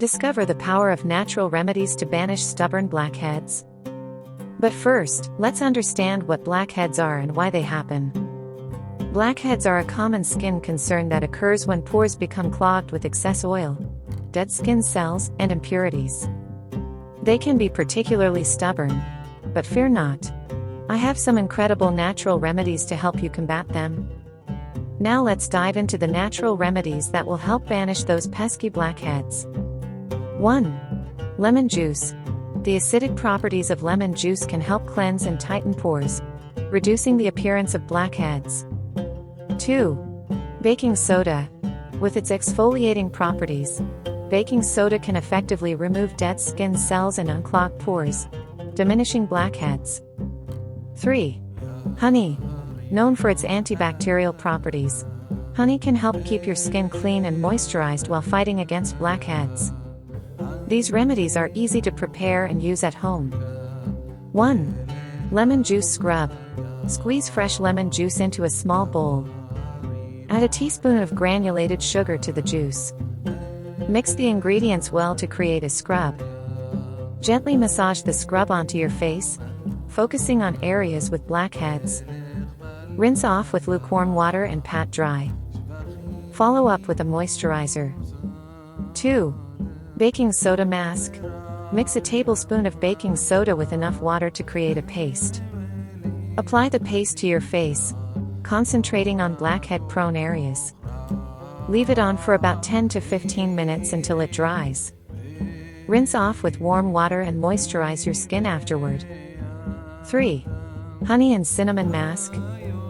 Discover the power of natural remedies to banish stubborn blackheads. But first, let's understand what blackheads are and why they happen. Blackheads are a common skin concern that occurs when pores become clogged with excess oil, dead skin cells, and impurities. They can be particularly stubborn, but fear not. I have some incredible natural remedies to help you combat them. Now let's dive into the natural remedies that will help banish those pesky blackheads. 1. Lemon juice. The acidic properties of lemon juice can help cleanse and tighten pores, reducing the appearance of blackheads. 2. Baking soda. With its exfoliating properties, baking soda can effectively remove dead skin cells and unclog pores, diminishing blackheads. 3. Honey. Known for its antibacterial properties, honey can help keep your skin clean and moisturized while fighting against blackheads. These remedies are easy to prepare and use at home. 1. Lemon juice scrub. Squeeze fresh lemon juice into a small bowl. Add a teaspoon of granulated sugar to the juice. Mix the ingredients well to create a scrub. Gently massage the scrub onto your face, focusing on areas with blackheads. Rinse off with lukewarm water and pat dry. Follow up with a moisturizer. 2. Baking soda mask. Mix a tablespoon of baking soda with enough water to create a paste. Apply the paste to your face, concentrating on blackhead-prone areas. Leave it on for about 10 to 15 minutes until it dries. Rinse off with warm water and moisturize your skin afterward. 3. Honey and cinnamon mask.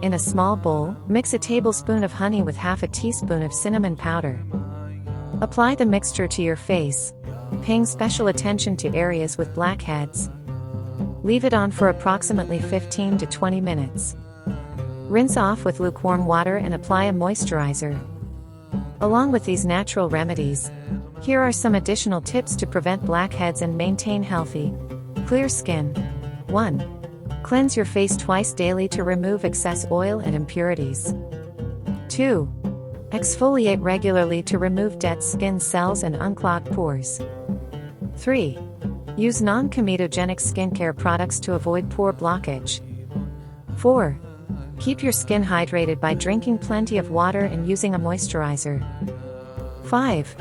In a small bowl, mix a tablespoon of honey with half a teaspoon of cinnamon powder. Apply the mixture to your face, paying special attention to areas with blackheads. Leave it on for approximately 15 to 20 minutes. Rinse off with lukewarm water and apply a moisturizer. Along with these natural remedies, here are some additional tips to prevent blackheads and maintain healthy, clear skin. 1. Cleanse your face twice daily to remove excess oil and impurities. 2. Exfoliate regularly to remove dead skin cells and unclog pores. 3. Use non-comedogenic skincare products to avoid pore blockage. 4. Keep your skin hydrated by drinking plenty of water and using a moisturizer. 5.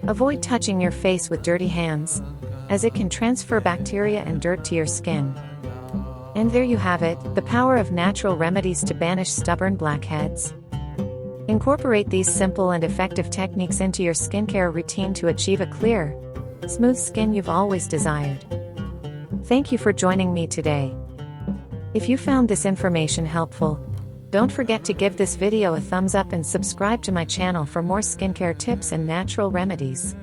Avoid touching your face with dirty hands, as it can transfer bacteria and dirt to your skin. And there you have it, the power of natural remedies to banish stubborn blackheads. Incorporate these simple and effective techniques into your skincare routine to achieve a clear, smooth skin you've always desired. Thank you for joining me today. If you found this information helpful, don't forget to give this video a thumbs up and subscribe to my channel for more skincare tips and natural remedies.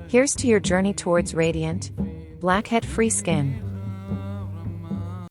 Here's to your journey towards radiant, blackhead-free skin.